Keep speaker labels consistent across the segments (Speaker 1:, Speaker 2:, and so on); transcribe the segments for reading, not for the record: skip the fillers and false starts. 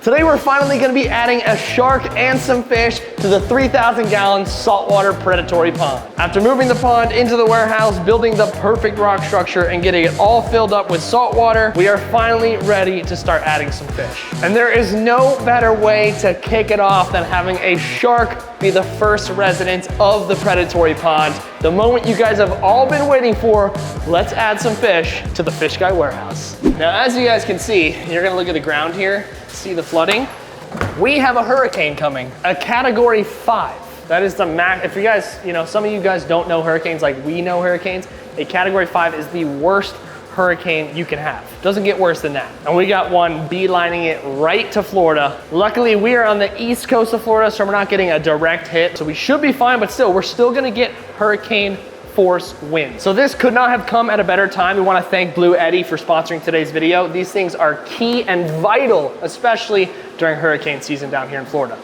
Speaker 1: Today we're finally gonna be adding a shark and some fish to the 3,000-gallon saltwater predatory pond. After moving the pond into the warehouse, building the perfect rock structure, and getting it all filled up with salt water, we are finally ready to start adding some fish. And there is no better way to kick it off than having a shark be the first resident of the predatory pond. The moment you guys have all been waiting for, let's add some fish to the Fish Guy warehouse. Now, as you guys can see, you're gonna look at the ground here, see the flooding. We have a hurricane coming, a category 5. That is the max. If you guys, some of you guys don't know hurricanes like we know hurricanes, a category 5 is the worst hurricane you can have. Doesn't get worse than that. And we got one beelining it right to Florida. Luckily, we are on the east coast of Florida, so we're not getting a direct hit. So we should be fine, but still, we're still gonna get hurricane force winds. So this could not have come at a better time. We wanna thank Blue Eddy for sponsoring today's video. These things are key and vital, especially during hurricane season down here in Florida.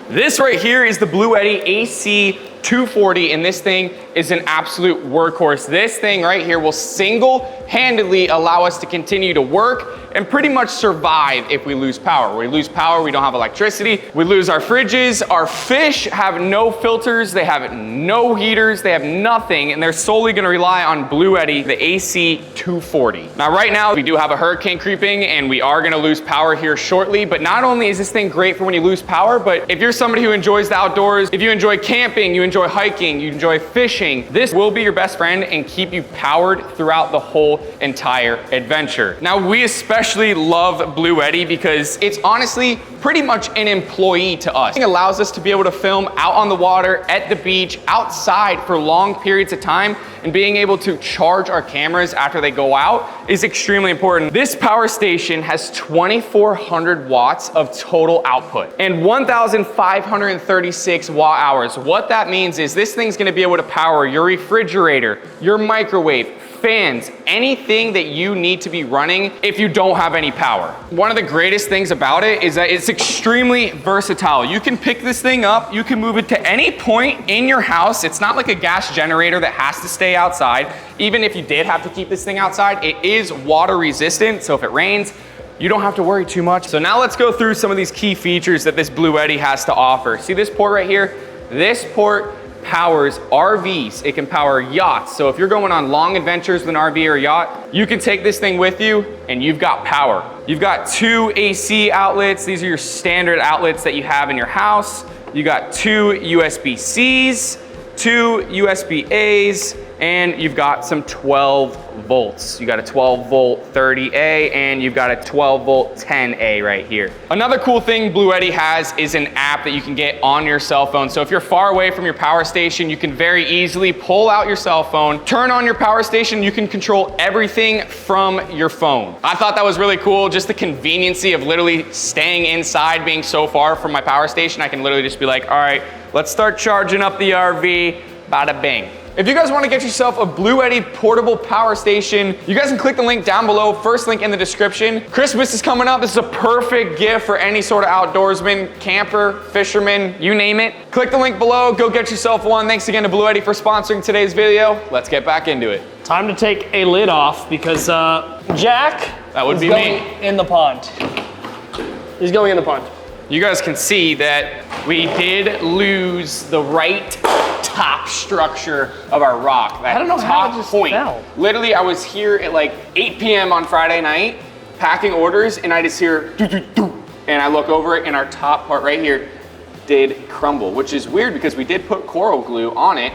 Speaker 2: This right here is the Blue Eddy AC 240, and this thing is an absolute workhorse. This thing right here will single-handedly allow us to continue to work and pretty much survive if we lose power. We lose power, we don't have electricity, we lose our fridges, our fish have no filters, they have no heaters, they have nothing, and they're solely gonna rely on Blue Eddy, the AC 240. Now right now, we do have a hurricane creeping and we are gonna lose power here shortly, but not only is this thing great for when you lose power, but if you're somebody who enjoys the outdoors, if you enjoy camping, you enjoy hiking, you enjoy fishing, this will be your best friend and keep you powered throughout the whole entire adventure. Now, we especially love Blue Eddy because it's honestly pretty much an employee to us. It allows us to be able to film out on the water, at the beach, outside for long periods of time, and being able to charge our cameras after they go out is extremely important. This power station has 2,400 watts of total output and 1,536 watt hours. What that means is this thing's gonna be able to power your refrigerator, your microwave, fans, anything that you need to be running if you don't have any power. One of the greatest things about it is that it's extremely versatile. You can pick this thing up, you can move it to any point in your house. It's not like a gas generator that has to stay outside. Even if you did have to keep this thing outside, it is water resistant, so if it rains, you don't have to worry too much. So now let's go through some of these key features that this Blue Eddy has to offer. See this port right here? This port powers RVs. It can power yachts. So if you're going on long adventures with an RV or yacht, you can take this thing with you and you've got power. You've got 2 AC outlets. These are your standard outlets that you have in your house. You got 2 USB-Cs, 2 USB-As, and you've got some 12 volts. You got a 12 volt 30A and you've got a 12 volt 10A right here. Another cool thing Blue Eddy has is an app that you can get on your cell phone. So if you're far away from your power station, you can very easily pull out your cell phone, turn on your power station, you can control everything from your phone. I thought that was really cool, just the conveniency of literally staying inside, being so far from my power station. I can literally just be like, all right, let's start charging up the RV, bada bing. If you guys want to get yourself a Blue Eddy portable power station, you guys can click the link down below, first link in the description. Christmas is coming up. This is a perfect gift for any sort of outdoorsman, camper, fisherman, you name it. Click the link below, go get yourself one. Thanks again to Blue Eddy for sponsoring today's video. Let's get back into it.
Speaker 1: Time to take a lid off because Jack
Speaker 2: that would
Speaker 1: is
Speaker 2: be
Speaker 1: going
Speaker 2: me.
Speaker 1: in the pond. He's going in the pond.
Speaker 2: You guys can see that we did lose the right top structure of our rock. That
Speaker 1: I don't know
Speaker 2: top
Speaker 1: how it just
Speaker 2: point.
Speaker 1: fell.
Speaker 2: Literally, I was here at like 8 p.m. on Friday night, packing orders, and I just hear doo, doo, doo, and I look over it, and our top part right here did crumble, which is weird because we did put coral glue on it,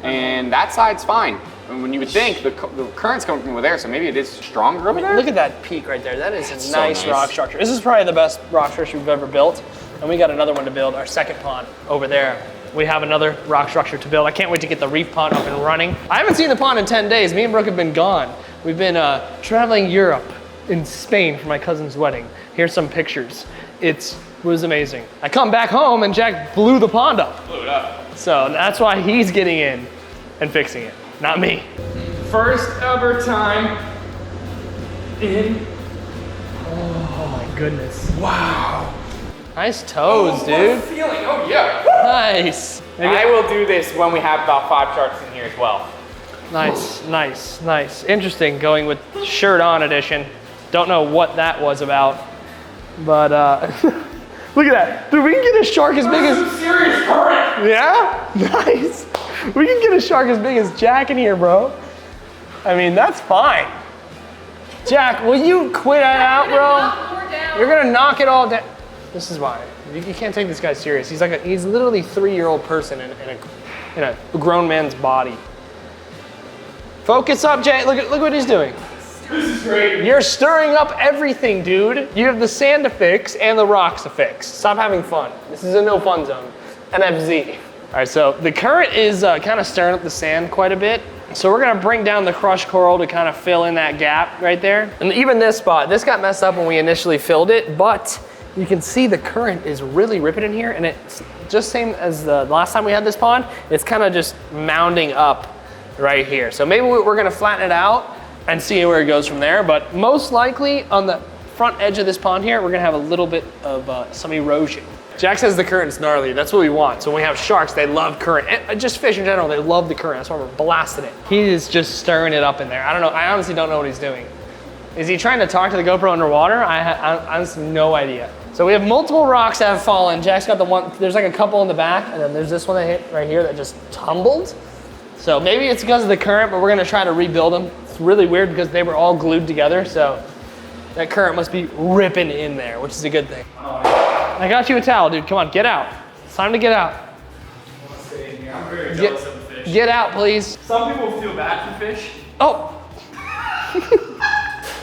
Speaker 2: and that side's fine. And when you would think the current's coming from over there, so maybe it is stronger over there.
Speaker 1: Look at that peak right there. That is a
Speaker 2: so
Speaker 1: nice rock structure. This is probably the best rock structure we've ever built. And we got another one to build, our second pond over there. We have another rock structure to build. I can't wait to get the reef pond up and running. I haven't seen the pond in 10 days. Me and Brooke have been gone. We've been traveling Europe, in Spain for my cousin's wedding. Here's some pictures. It was amazing. I come back home and Jack blew the pond up.
Speaker 2: Blew it up.
Speaker 1: So that's why he's getting in and fixing it, not me.
Speaker 2: First ever time in.
Speaker 1: Oh my goodness.
Speaker 2: Wow.
Speaker 1: Nice toes,
Speaker 2: What
Speaker 1: dude.
Speaker 2: a feeling. Oh yeah.
Speaker 1: Nice.
Speaker 2: I will do this when we have about 5 sharks in here as well.
Speaker 1: Nice, nice, nice. Interesting going with shirt on edition. Don't know what that was about, but Look at that. Dude, we can get a shark as big as...
Speaker 2: Serious current.
Speaker 1: Yeah? Nice. We can get a shark as big as Jack in here, bro. I mean, that's fine. Jack, will you quit that out, bro? You're gonna knock it all down. This is why. You can't take this guy serious. He's like he's literally a 3-year-old person in a grown man's body. Focus up, Jay. Look what he's doing.
Speaker 2: This is great.
Speaker 1: You're stirring up everything, dude. You have the sand to fix and the rocks to fix. Stop having fun. This is a no fun zone. NFZ. All right, so the current is kind of stirring up the sand quite a bit. So we're gonna bring down the crushed coral to kind of fill in that gap right there. And even this spot, this got messed up when we initially filled it, but you can see the current is really ripping in here, and it's just same as the last time we had this pond. It's kind of just mounding up right here. So maybe we're gonna flatten it out and see where it goes from there, but most likely on the front edge of this pond here, we're gonna have a little bit of some erosion. Jack says the current's gnarly. That's what we want. So when we have sharks, they love current. And just fish in general, they love the current. That's why we're blasting it. He is just stirring it up in there. I don't know, I honestly don't know what he's doing. Is he trying to talk to the GoPro underwater? I honestly have no idea. So we have multiple rocks that have fallen. Jack's got the one, there's like a couple in the back, and then there's this one that hit right here that just tumbled. So maybe it's because of the current, but we're gonna try to rebuild them. It's really weird because they were all glued together, so that current must be ripping in there, which is a good thing. I got you a towel, dude. Come on, get out. It's time to get out.
Speaker 2: I'm very jealous of the fish.
Speaker 1: Get out, please.
Speaker 2: Some people feel bad for fish.
Speaker 1: Oh.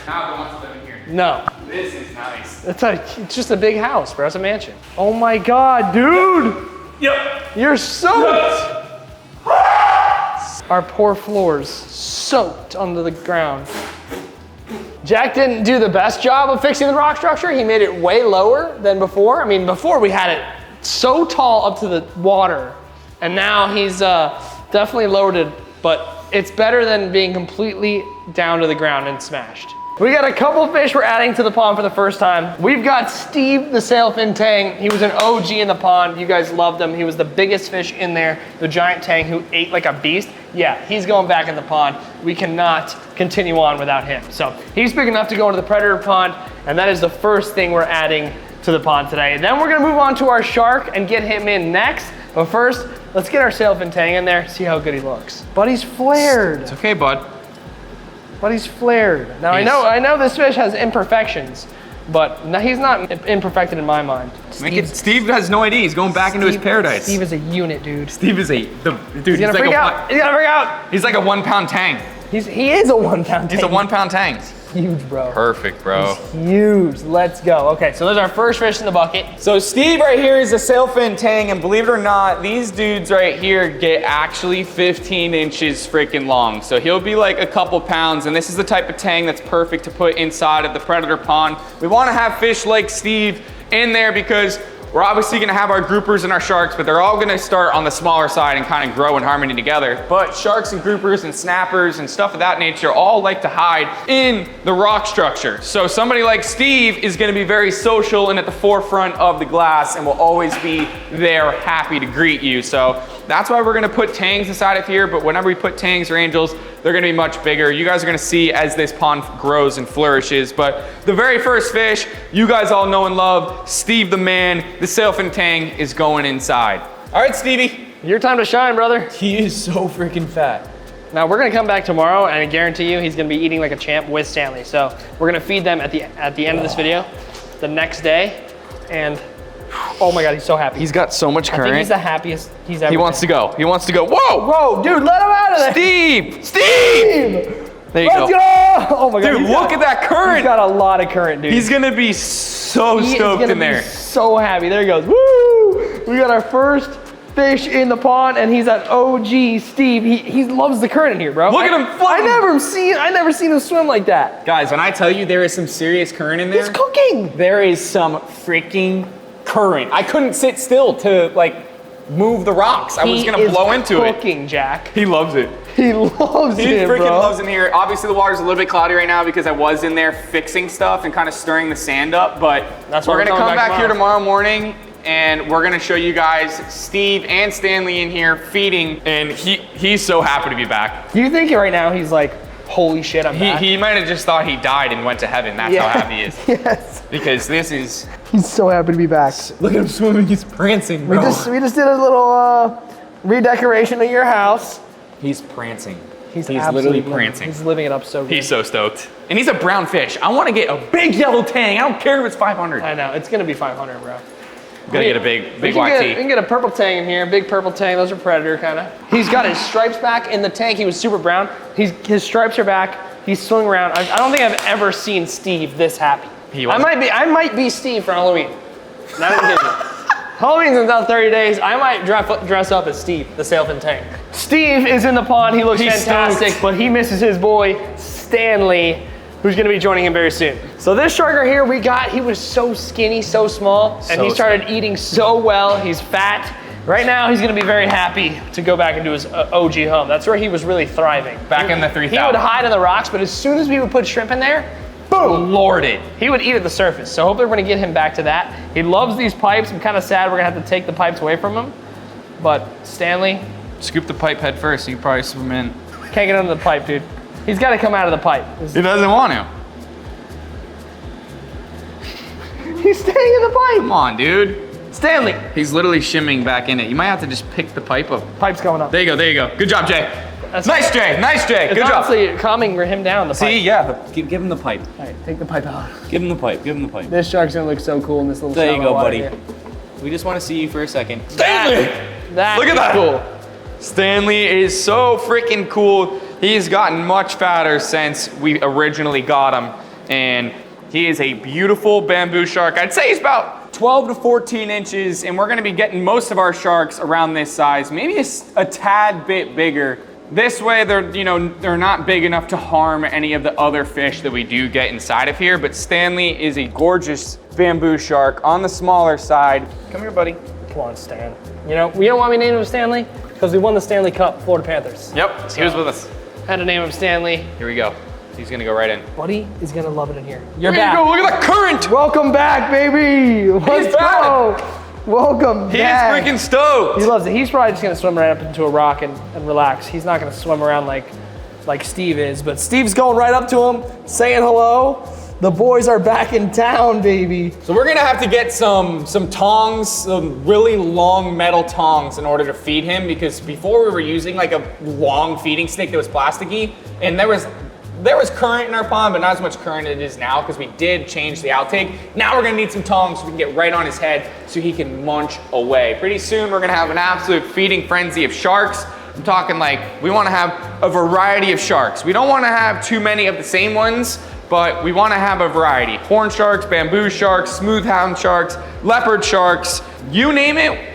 Speaker 2: Now they want to live in here.
Speaker 1: No.
Speaker 2: This is nice.
Speaker 1: It's just a big house, bro. It's a mansion. Oh my God, dude.
Speaker 2: Yep.
Speaker 1: You're soaked. Our poor floors soaked under the ground. Jack didn't do the best job of fixing the rock structure. He made it way lower than before. I mean, before we had it so tall up to the water, and now he's definitely lowered it, but it's better than being completely down to the ground and smashed. We got a couple fish we're adding to the pond for the first time. We've got Steve, the sailfin tang. He was an OG in the pond. You guys loved him. He was the biggest fish in there, the giant tang who ate like a beast. Yeah, he's going back in the pond. We cannot continue on without him. So he's big enough to go into the predator pond, and that is the first thing we're adding to the pond today. Then we're gonna move on to our shark and get him in next. But first, let's get our sailfin tang in there, see how good he looks. Buddy's flared.
Speaker 2: It's okay, bud.
Speaker 1: Buddy's flared. Now I know this fish has imperfections, but he's not imperfected in my mind.
Speaker 2: Steve has no idea. He's going back into his paradise.
Speaker 1: Steve is a unit, dude.
Speaker 2: Steve is
Speaker 1: He's gonna freak out. He's gonna freak out.
Speaker 2: He's like a 1 pound tang.
Speaker 1: He is a 1 pound tang.
Speaker 2: He's a 1 pound tang.
Speaker 1: Huge, bro.
Speaker 2: Perfect, bro.
Speaker 1: He's huge. Let's go. Okay, so there's our first fish in the bucket.
Speaker 2: So Steve right here is a sailfin tang, and believe it or not, these dudes right here get actually 15 inches freaking long. So he'll be like a couple pounds, and this is the type of tang that's perfect to put inside of the predator pond. We want to have fish like Steve in there because we're obviously gonna have our groupers and our sharks, but they're all gonna start on the smaller side and kind of grow in harmony together. But sharks and groupers and snappers and stuff of that nature all like to hide in the rock structure. So somebody like Steve is gonna be very social and at the forefront of the glass and will always be there happy to greet you. So that's why we're gonna put tangs inside of here, but whenever we put tangs or angels, they're gonna be much bigger. You guys are gonna see as this pond grows and flourishes. But the very first fish, you guys all know and love, Steve the man, the sailfin tang is going inside. All right, Stevie.
Speaker 1: Your time to shine, brother.
Speaker 2: He is so freaking fat.
Speaker 1: Now we're gonna come back tomorrow, and I guarantee you he's gonna be eating like a champ with Stanley. So we're gonna feed them at the end of this video, the next day, and oh my God, he's so happy.
Speaker 2: He's got so much current.
Speaker 1: I think he's the happiest he's ever
Speaker 2: He wants to go. He wants to go. Whoa!
Speaker 1: Whoa, dude, let him out of there.
Speaker 2: Steve! Steve! There you
Speaker 1: Let's
Speaker 2: go.
Speaker 1: Oh my God.
Speaker 2: Dude, look at that current.
Speaker 1: He's got a lot of current, dude.
Speaker 2: He's gonna be so stoked in there.
Speaker 1: So happy. There he goes. Woo! We got our first fish in the pond, and he's at OG Steve. He loves the current in here, bro.
Speaker 2: Look at him floating.
Speaker 1: I never seen him swim like that.
Speaker 2: Guys, when I tell you there is some serious current in there.
Speaker 1: He's cooking.
Speaker 2: There is some freaking current. I couldn't sit still to like move the rocks. I was gonna blow into it.
Speaker 1: Cooking, Jack.
Speaker 2: He loves it.
Speaker 1: He loves it,
Speaker 2: He freaking
Speaker 1: bro.
Speaker 2: loves in here. Obviously the water's a little bit cloudy right now because I was in there fixing stuff and kind of stirring the sand up, but we're gonna come back here tomorrow morning and we're gonna show you guys Steve and Stanley in here feeding, and he's so happy to be back.
Speaker 1: Do you think right now he's like, holy shit, I'm back?
Speaker 2: He might have just thought he died and went to heaven. That's how happy he is.
Speaker 1: Yes.
Speaker 2: Because this is
Speaker 1: He's so happy to be back.
Speaker 2: Look at him swimming, he's prancing,
Speaker 1: We
Speaker 2: bro.
Speaker 1: just did a little redecoration of your house.
Speaker 2: He's prancing.
Speaker 1: He's
Speaker 2: literally prancing.
Speaker 1: He's living it up so good.
Speaker 2: He's so stoked. And he's a brown fish. I want to get a big yellow tang. I don't care if it's 500.
Speaker 1: I know, it's gonna be 500, bro.
Speaker 2: Gotta get a big
Speaker 1: We
Speaker 2: YT.
Speaker 1: can get a purple tang in here, big purple tang. Those are predator kind of. He's got his stripes back in the tank. He was super brown. His stripes are back. He's swimming around. I don't think I've ever seen Steve this happy. I might be Steve for Halloween. Not even kidding you. Halloween's in about 30 days. I might dress up as Steve, the sailfin tank. Steve is in the pond. He looks fantastic, but he misses his boy, Stanley, who's gonna be joining him very soon. So this shark right here he was so skinny, so small, and he started eating so well. He's fat. Right now, he's gonna be very happy to go back into his OG home. That's where he was really thriving.
Speaker 2: Back in the 3,000.
Speaker 1: He would hide in the rocks, but as soon as we would put shrimp in there, boom,
Speaker 2: Lord it.
Speaker 1: he would eat at the surface. So hopefully we're gonna get him back to that. He loves these pipes. I'm kind of sad we're gonna have to take the pipes away from him. But Stanley,
Speaker 2: Scoop the pipe head first, so you probably swim in.
Speaker 1: can't get under the pipe, dude. He's gotta come out of the pipe.
Speaker 2: He doesn't want to.
Speaker 1: He's staying in the pipe.
Speaker 2: Come on, dude.
Speaker 1: Stanley,
Speaker 2: He's literally shimming back in it. You might have to just pick the pipe up.
Speaker 1: pipe's going up.
Speaker 2: There you go, there you go. Good job, Jay.
Speaker 1: That's-
Speaker 2: Nice, Jay. Nice, Jay.
Speaker 1: It's
Speaker 2: Good job.
Speaker 1: honestly calming him down, the pipe.
Speaker 2: See, yeah, give him the pipe.
Speaker 1: All right, take the pipe out.
Speaker 2: Give him the pipe. Give him the pipe.
Speaker 1: This shark's gonna look so cool in this little
Speaker 2: There you
Speaker 1: shallow
Speaker 2: go,
Speaker 1: water
Speaker 2: buddy.
Speaker 1: here.
Speaker 2: We just want to see you for a second.
Speaker 1: Stanley! That
Speaker 2: Look at
Speaker 1: is
Speaker 2: that.
Speaker 1: cool.
Speaker 2: Stanley is so freaking cool. He's gotten much fatter since we originally got him. And he is a beautiful bamboo shark. I'd say he's about 12 to 14 inches. And we're gonna be getting most of our sharks around this size, maybe a tad bit bigger. This way, they're not big enough to harm any of the other fish that we do get inside of here. But Stanley is a gorgeous bamboo shark on the smaller side. Come here, buddy.
Speaker 1: Come on, Stan. You know why we named him Stanley? Because we won the Stanley Cup, Florida Panthers.
Speaker 2: Yep, he was with us.
Speaker 1: Had to name him Stanley.
Speaker 2: Here we go. He's gonna go right in.
Speaker 1: Buddy is gonna love it in here. You're
Speaker 2: There
Speaker 1: back.
Speaker 2: you go, look at the current!
Speaker 1: Welcome back, baby. Let's
Speaker 2: back.
Speaker 1: go. Welcome
Speaker 2: He
Speaker 1: back.
Speaker 2: is freaking stoked!
Speaker 1: He loves it. He's probably just gonna swim right up into a rock and relax. He's not gonna swim around like Steve is, but Steve's going right up to him, saying hello. The boys are back in town, baby.
Speaker 2: So we're gonna have to get some tongs, some really long metal tongs in order to feed him, because before we were using like a long feeding stick that was plasticky, and there was current in our pond, but not as much current as it is now because we did change the outtake. Now we're gonna need some tongs so we can get right on his head so he can munch away. Pretty soon we're gonna have an absolute feeding frenzy of sharks. I'm talking like we wanna have a variety of sharks. We don't wanna have too many of the same ones, but we wanna have a variety. Horn sharks, bamboo sharks, smooth hound sharks, leopard sharks, you name it.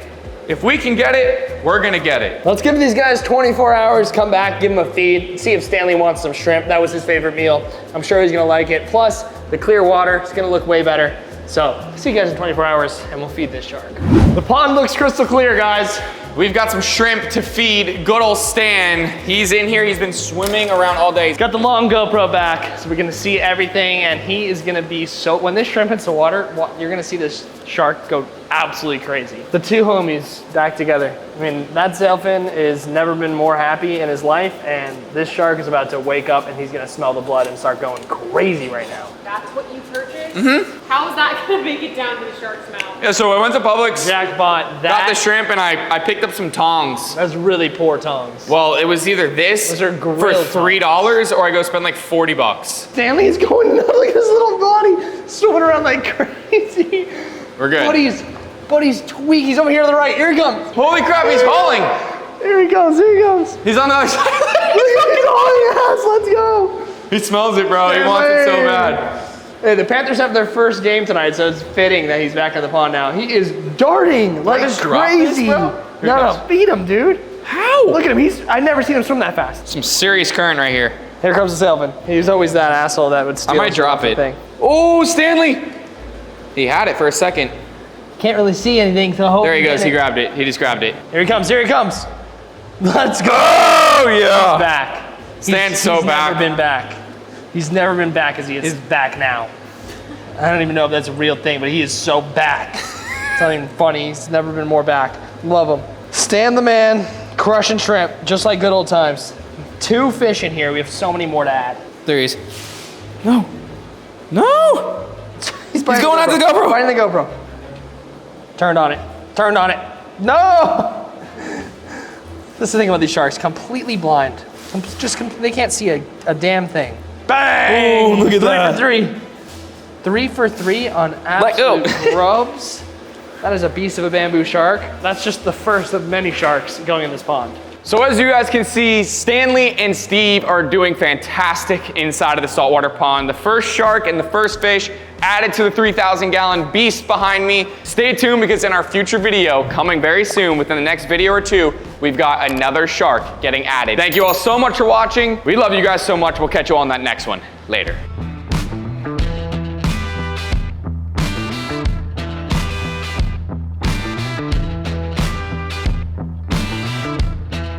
Speaker 2: If we can get it, we're gonna get it.
Speaker 1: Let's give these guys 24 hours, come back, give them a feed, see if Stanley wants some shrimp. That was his favorite meal. I'm sure he's gonna like it. Plus, the clear water is gonna look way better. So, see you guys in 24 hours and we'll feed this shark. The pond looks crystal clear, guys.
Speaker 2: We've got some shrimp to feed good old Stan. He's in here, he's been swimming around all day.
Speaker 1: He's got the long GoPro back, so we're gonna see everything, and he is gonna be so, when this shrimp hits the water, you're gonna see this shark go absolutely crazy. The two homies back together. I mean, that sailfin has never been more happy in his life, and this shark is about to wake up and he's gonna smell the blood and start going crazy right now.
Speaker 3: That's what you purchased? Mm-hmm. How is that gonna make it down to the shark's mouth?
Speaker 2: Yeah, so I went to Publix,
Speaker 1: Jackpot,
Speaker 2: got the shrimp, and I picked up some tongs.
Speaker 1: That's really poor tongs.
Speaker 2: Well, it was either this
Speaker 1: Those are
Speaker 2: for
Speaker 1: grilled
Speaker 2: $3 or I go spend like 40 bucks.
Speaker 1: Stanley's going nuts, look at his little body, swimming around like crazy.
Speaker 2: We're good.
Speaker 1: Buddy's tweak, he's over here to the right, here he comes.
Speaker 2: Holy crap, he's hauling.
Speaker 1: Here he goes, here he goes.
Speaker 2: He's on the other side.
Speaker 1: Look at his hauling ass, let's go.
Speaker 2: He smells it, bro. He wants it so bad.
Speaker 1: Hey, the Panthers have their first game tonight, so it's fitting that he's back in the pond now. He is darting like
Speaker 2: just drop this,
Speaker 1: crazy.
Speaker 2: bro? Here
Speaker 1: No,
Speaker 2: it goes.
Speaker 1: feed him, dude.
Speaker 2: How?
Speaker 1: Look at him, I've never seen him swim that fast.
Speaker 2: Some serious current right here.
Speaker 1: Here comes the sailfin. He's always that asshole that would steal.
Speaker 2: I might drop it. Oh, Stanley. He had it for a second.
Speaker 1: Can't really see anything, so hope.
Speaker 2: There he goes. He grabbed it. He just grabbed it.
Speaker 1: Here he comes, here he comes. Let's go.
Speaker 2: Oh, yeah.
Speaker 1: Back.
Speaker 2: Stan's so back.
Speaker 1: He's never been back. He's never been back as he is back now. I don't even know if that's a real thing, but he is so back. It's not even funny. He's never been more back. Love him. Stan the man, crushing shrimp, just like good old times. 2 fish in here. We have so many more to add.
Speaker 2: There he is. No. No.
Speaker 1: He's He's
Speaker 2: going after the GoPro.
Speaker 1: Find the GoPro. Turned on it. Turned on it. No! This is the thing about these sharks, completely blind. They can't see a damn thing. Bang!
Speaker 2: Oh, look at that.
Speaker 1: 3 for 3. 3 for 3 on absolute grubs. That is a beast of a bamboo shark. That's just the first of many sharks going in this pond.
Speaker 2: So as you guys can see, Stanley and Steve are doing fantastic inside of the saltwater pond. The first shark and the first fish added to the 3,000-gallon beast behind me. Stay tuned because in our future video, coming very soon, within the next video or two, we've got another shark getting added. Thank you all so much for watching. We love you guys so much. We'll catch you all on that next one. Later.